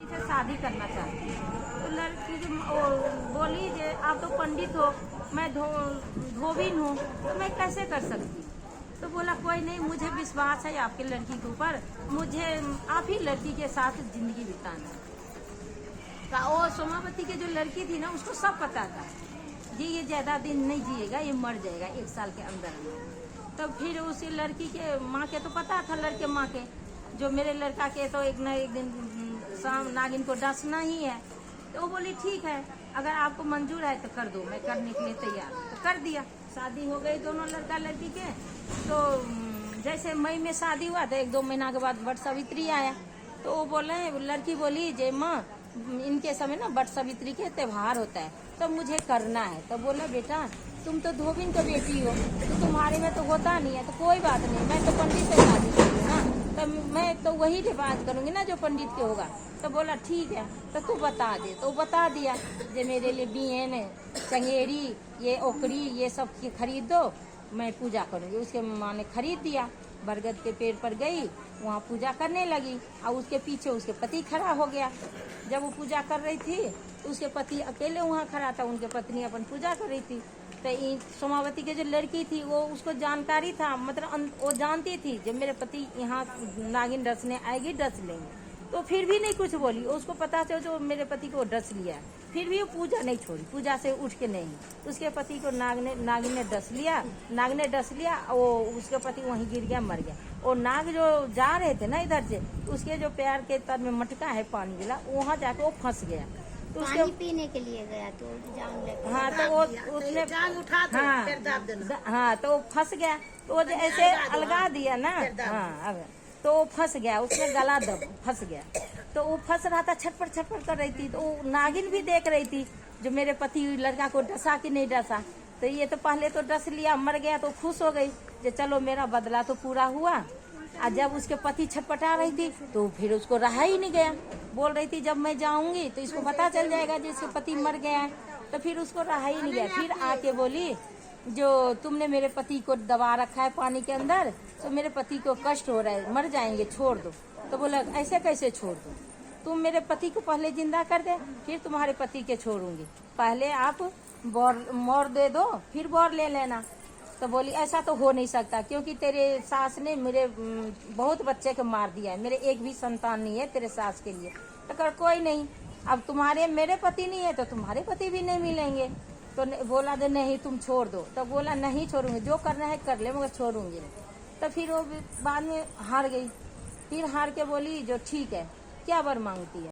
से शादी करना चाहती है। तो लड़की बोली जे आप तो पंडित हो, मैं धोबिन हूँ, तो मैं कैसे कर सकती। तो बोला कोई नहीं, मुझे विश्वास है आपके लड़की के ऊपर, मुझे आप ही लड़की के साथ जिंदगी बिताना है। वो सोमावती की जो लड़की थी ना, उसको सब पता था जी ये ज्यादा दिन नहीं जिएगा, ये मर जाएगा 1 साल के अंदर में। तो फिर उस लड़की के माँ के तो पता था, लड़के माँ के जो मेरे लड़का के तो एक न एक दिन शाम नागिन को डसना ही है। तो वो बोली ठीक है, अगर आपको मंजूर है तो कर दो, मैं करने के लिए तैयार। तो कर दिया, शादी हो गई दोनों लड़का लड़की के। तो जैसे मई में शादी हुआ तो 1-2 महीना के बाद वट सावित्री आया। तो वो बोले, लड़की बोली जय माँ इनके समय ना वट सावित्री के त्योहार होता है, तो मुझे करना है। तो बोला बेटा तुम तो धोबिन की बेटी हो, तो तुम्हारे में तो होता नहीं है, तो कोई बात नहीं, मैं तो पंडित से शादी करूँ ना, तो मैं तो वही रिवाज करूंगी ना जो पंडित के होगा। तो बोला ठीक है, तो तू बता दे। तो बता दिया जो मेरे लिए बियन, चंगेरी, ये ओकरी, ये सब खरीद दो, मैं पूजा करूंगी। उसके माँ ने खरीद दिया, बरगद के पेड़ पर गई, वहाँ पूजा करने लगी। और उसके पीछे उसके पति खड़ा हो गया। जब वो पूजा कर रही थी तो उसके पति अकेले वहाँ खड़ा था, उनके पत्नी अपन पूजा कर रही थी। तो सोमावती की जो लड़की थी वो उसको जानकारी था, मतलब वो जानती थी जब मेरे पति यहाँ नागिन डसने आएगी डस लेंगे। तो फिर भी नहीं कुछ बोली, उसको पता चल जो मेरे पति को डस लिया, फिर भी वो पूजा नहीं छोड़ी, पूजा से उठ के नहीं। उसके पति को नागिन ने डस लिया, नाग ने डस लिया, वो उसके पति वहीं गिर गया, मर गया। और नाग जो जा रहे थे ना इधर से, उसके जो पैर के तर में मटका है पानी वाला, वहाँ जाके वो फंस गया। तो पानी पीने के लिए गया तो जान लेके, हाँ, तो वो उसने जान उठा दो, फिर दाब देना। हाँ, तो वो फंस गया, तो वो ऐसे अलगा दिया ना, हाँ, अब तो वो फंस गया, उसने गला दब फंस गया। तो वो फंस रहा था, छटपट छटपट कर रही थी। तो वो नागिन भी देख रही थी जो मेरे पति लड़का को डसा कि नहीं डसा। तो ये तो पहले तो डस लिया, मर गया, तो खुश हो गई जो चलो मेरा बदला तो पूरा हुआ। और जब उसके पति छटपटा रही थी तो फिर उसको रहा ही नहीं गया, बोल रही थी जब मैं जाऊंगी तो इसको पता चल जाएगा जिसके पति मर गया है। तो फिर उसको रहा ही नहीं गया। फिर आके बोली जो तुमने मेरे पति को दबा रखा है पानी के अंदर, तो मेरे पति को कष्ट हो रहा है, मर जाएंगे, छोड़ दो। तो बोला ऐसे कैसे छोड़ दो, तुम मेरे पति को पहले जिंदा कर दे, फिर तुम्हारे पति के छोड़ूंगी, पहले आप मोर दे दो, फिर बोर ले लेना। तो बोली ऐसा तो हो नहीं सकता, क्योंकि तेरे सास ने मेरे बहुत बच्चे को मार दिया है, मेरे एक भी संतान नहीं है तेरे सास के लिए। तो कर कोई नहीं, अब तुम्हारे मेरे पति नहीं है तो तुम्हारे पति भी नहीं मिलेंगे। तो बोला दे नहीं तुम छोड़ दो। तो बोला नहीं छोड़ूंगी, जो करना है कर ले, मगर छोड़ूंगी नहीं। तो फिर वो बाद में हार गई। फिर हार के बोली जो ठीक है, क्या वर मांगती है।